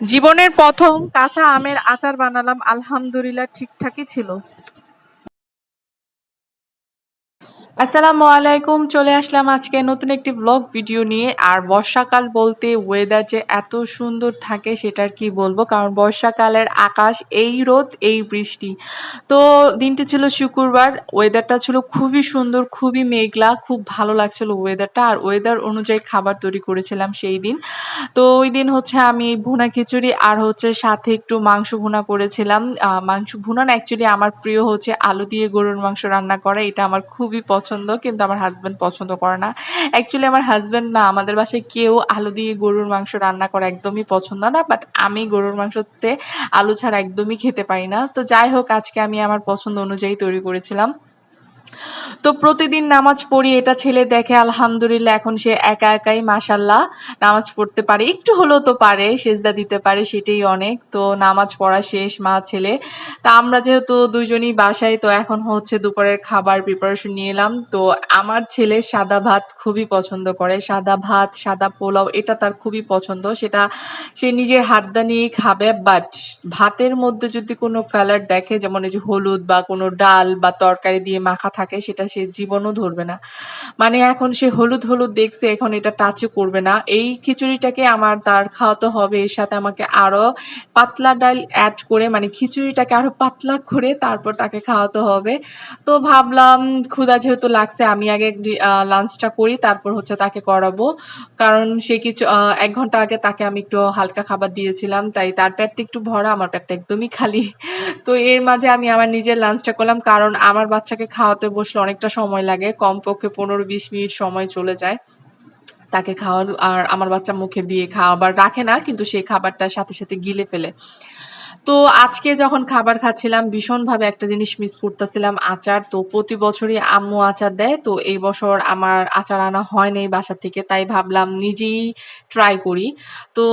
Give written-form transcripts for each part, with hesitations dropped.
জীবনের প্রথম কাঁচা আমের আচার বানালাম, আলহামদুলিল্লাহ ঠিকঠাকই ছিল। আসসালামু আলাইকুম, চলে আসলাম আজকে নতুন একটি ব্লগ ভিডিও নিয়ে। আর বর্ষাকাল বলতে ওয়েদার যে এত সুন্দর থাকে সেটার কি বলবো, কারণ বর্ষাকালের আকাশ এই রোদ এই বৃষ্টি। তো দিনটি ছিল শুক্রবার, ওয়েদারটা ছিল খুবই সুন্দর, খুবই মেঘলা, খুব ভালো লাগছিল ওয়েদারটা। আর ওয়েদার অনুযায়ী খাবার তৈরি করেছিলাম সেই দিন। তো ওই দিন হচ্ছে আমি ভুনা খিচুড়ি আর হচ্ছে সাথে একটু মাংস ভুনা করেছিলাম। মাংস ভুনা না, অ্যাকচুয়ালি আমার প্রিয় হচ্ছে আলু দিয়ে গরুর মাংস রান্না করা, এটা আমার খুবই পছন্দ, কিন্তু আমার হাজব্যান্ড পছন্দ করে না। অ্যাকচুয়ালি আমার হাজব্যান্ড না, আমাদের বাসায় কেউ আলু দিয়ে গরুর মাংস রান্না করা একদমই পছন্দ না, বাট আমি গরুর মাংসতে আলু ছাড়া একদমই খেতে পারি না। তো যাই হোক, আজকে আমি আমার পছন্দ অনুযায়ী তৈরি করেছিলাম। তো প্রতিদিন নামাজ পড়ি, এটা ছেলে দেখে আলহামদুলিল্লাহ, এখন সে একা একাই মাশাল্লাহ নামাজ পড়তে পারে, একটু হলেও তো পারে, সেজদা দিতে পারে, সেটাই অনেক। তো নামাজ পড়া শেষ মা ছেলে, তা আমরা যেহেতু দুইজনই বাসায়, তো এখন হচ্ছে দুপুরের খাবার প্রিপারেশন নিয়ে এলাম। তো আমার ছেলে সাদা ভাত খুবই পছন্দ করে, সাদা ভাত সাদা পোলাও এটা তার খুবই পছন্দ, সেটা সে নিজের হাত দিয়ে নিয়েই খাবে। বাট ভাতের মধ্যে যদি কোনো কালার দেখে, যেমন এই যে হলুদ বা কোনো ডাল বা তরকারি দিয়ে মাখা থাকে, সেটা সে জীবনও ধরবে না। মানে এখন সে হলুদ হলুদ দেখছে, এখন এটা টাচও করবে না। এই খিচুড়িটাকে আমার তার খাওয়াতে হবে, এর সাথে আমাকে আরো পাতলা ডাল অ্যাড করে, মানে খিচুড়িটাকে আরো পাতলা করে তারপর তাকে খাওয়াতে হবে। তো ভাবলাম ক্ষুধা যেহেতু লাগছে, আমি আগে লাঞ্চটা করি, তারপর হচ্ছে তাকে করাবো। কারণ সে কিছু ১ ঘন্টা আগে তাকে আমি একটু হালকা খাবার দিয়েছিলাম, তাই তার পেটটা একটু ভরা, আমার পেটটা একদমই খালি। তো এর মাঝে আমি আমার নিজের লাঞ্চটা করলাম, কারণ আমার বাচ্চাকে খাওয়াতে বসলে অনেকটা সময় লাগে, কমপক্ষে ১৫-২০ মিনিট সময় চলে যায় তাকে খাওয়ানো। আর আমার বাচ্চা মুখে দিয়ে খাবার রাখে না, কিন্তু সেই খাবারটা সাথে সাথে গিলে ফেলে। তো আজকে যখন খাবার খাচ্ছিলাম, ভীষণভাবে একটা জিনিস মিস করতেছিলাম, আচার। তো প্রতি বছরই আম্মু আচার দেয়, তো এই বছর আমার আচার আনা হয় নাই বাসা থেকে, তাই ভাবলাম নিজেই ট্রাই করি। তো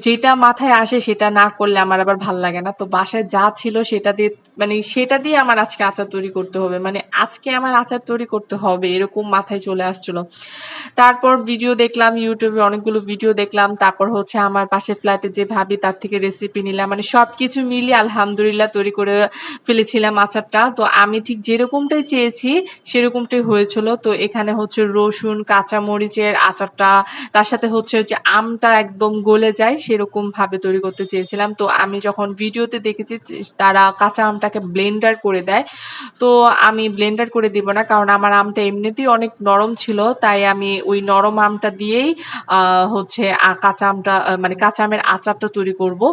যেটা মাথায় আসে সেটা না করলে আমার আবার ভাল লাগে না। তো বাসায় যা ছিল সেটা দিয়ে, মানে সেটা দিয়ে আমার আজকে আচার তৈরি করতে হবে, মানে আজকে আমার আচার তৈরি করতে হবে, এরকম মাথায় চলে আসছিল। তারপর ভিডিও দেখলাম, ইউটিউবে অনেকগুলো ভিডিও দেখলাম, তারপর হচ্ছে আমার পাশের ফ্ল্যাটে যে ভাবি তার থেকে রেসিপি নিলাম, মানে সবকিছু মিলিয়ে আলহামদুলিল্লাহ তৈরি করে ফেলেছিলাম আচারটা। তো আমি ঠিক যেরকমটাই চেয়েছি সেরকমটাই হয়েছিল। তো এখানে হচ্ছে রসুন কাঁচা মরিচের আচারটা, তার সাথে হচ্ছে যে আমটা একদম গলে যায় সেরকম ভাবে তৈরি করতে চেয়েছিলাম। তো আমি যখন ভিডিওতে দেখেছি তারা কাঁচা আমটাকে ব্লেন্ডার করে দেয়, তো আমি ব্লেন্ডার করে দিব না, কারণ আমার আমটা এমনিতেই অনেক নরম ছিল, তাই আমি ওই নরম আমটা দিয়েই হচ্ছে কাঁচা আমটা মানে কাঁচা আমের আচারটা তৈরি করব।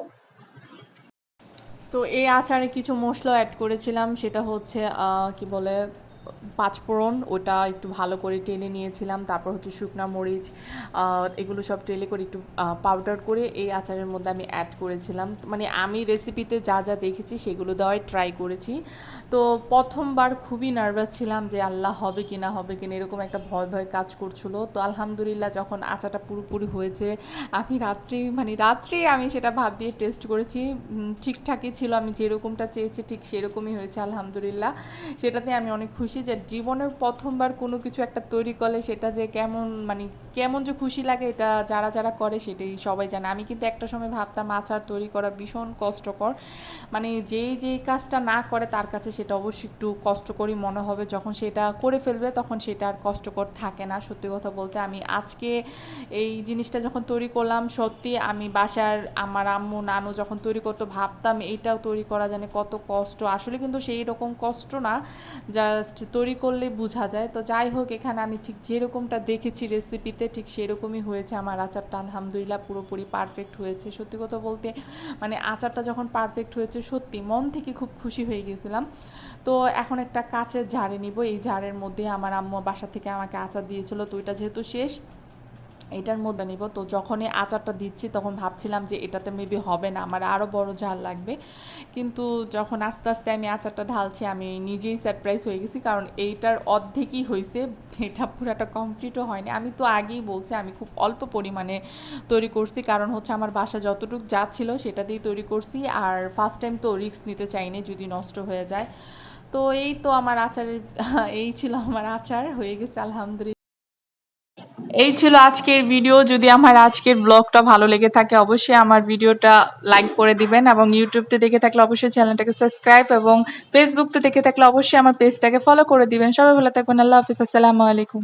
তো এই আচারে কিছু মশলা অ্যাড করেছিলাম, সেটা হচ্ছে কি বলে, পাঁচফোড়ন, ওটা একটু ভালো করে টেলে নিয়েছিলাম। তারপর হচ্ছে শুকনা মরিচ, এগুলো সব টেলে করে একটু পাউডার করে এই আচারের মধ্যে আমি অ্যাড করেছিলাম। মানে আমি রেসিপিতে যা যা দেখেছি সেগুলো দেওয়াই ট্রাই করেছি। তো প্রথমবার খুবই নার্ভাস ছিলাম যে আল্লাহ হবে কি না হবে কিনা, এরকম একটা ভয় ভয় কাজ করছিল। তো আলহামদুলিল্লাহ যখন আচারটা পুরোপুরি হয়েছে, আমি রাত্রেই আমি সেটা ভাত দিয়ে টেস্ট করেছি, ঠিকঠাকই ছিল, আমি যেরকমটা চেয়েছি ঠিক সেরকমই হয়েছে আলহামদুলিল্লাহ। সেটাতে আমি অনেক খুশি যে জীবনের প্রথমবার কোনো কিছু একটা তৈরি করলে সেটা যে কেমন, মানে কেমন যে খুশি লাগে, এটা যারা যারা করে সেটাই সবাই জানে। আমি কিন্তু একটা সময় ভাবতাম আচার তৈরি করা ভীষণ কষ্টকর, মানে যেই কাজটা না করে তার কাছে সেটা অবশ্যই একটু কষ্টকরই মনে হবে, যখন সেটা করে ফেলবে তখন সেটা আর কষ্টকর থাকে না। সত্যি কথা বলতে আমি আজকে এই জিনিসটা যখন তৈরি করলাম, সত্যি আমি বাসার আমার আম্মু নানু যখন তৈরি করতো ভাবতাম এইটাও তৈরি করা জানে কত কষ্ট, আসলে কিন্তু সেই রকম কষ্ট না, জাস্ট তৈরি করলে বোঝা যায়। তো যাই হোক, এখানে আমি ঠিক যেরকমটা দেখেছি রেসিপিতে ঠিক সেরকমই হয়েছে আমার আচারটা, আলহামদুলিল্লাহ পুরোপুরি পারফেক্ট হয়েছে। সত্যি কথা বলতে মানে আচারটা যখন পারফেক্ট হয়েছে সত্যি মন থেকে খুব খুশি হয়ে গিয়েছিলাম। তো এখন একটা কাচের ঝাড়ে নিব, এই ঝাড়ের মধ্যে আমার আম্মু বাসা থেকে আমাকে আচার দিয়েছিল, তো এটা যেহেতু শেষ এটার মধ্যে নিব। তো যখনই আচারটা দিচ্ছি তখন ভাবছিলাম যে এটাতে মেবি হবে না, আমার আরও বড় ঝাল লাগবে, কিন্তু যখন আস্তে আস্তে আমি আচারটা ঢালছি আমি নিজেই সারপ্রাইজ হয়ে গেছি, কারণ এইটার অর্ধেকই হয়েছে, এটা পুরোটা কমপ্লিটও হয়নি। আমি তো আগেই বলছি আমি খুব অল্প পরিমাণে তৈরি করছি, কারণ হচ্ছে আমার বাসা যতটুকু যা ছিল সেটা দিয়েই তৈরি করছি, আর ফার্স্ট টাইম তো রিস্ক নিতে চাইনি যদি নষ্ট হয়ে যায়। তো এই তো আমার আচারের এই ছিল আমার আচার, হয়ে গেছে আলহামদুলিল্লাহ। এই ছিল আজকের ভিডিও। যদি আমার আজকের ব্লগটা ভালো লেগে থাকে অবশ্যই আমার ভিডিওটা লাইক করে দিবেন, এবং ইউটিউবতে দেখে থাকলে অবশ্যই চ্যানেলটাকে সাবস্ক্রাইব, এবং ফেসবুকতে দেখে থাকলে অবশ্যই আমার পেজটাকে ফলো করে দিবেন। সবাই ভালো থাকবেন। আল্লাহ হাফিজ। আসসালামু আলাইকুম।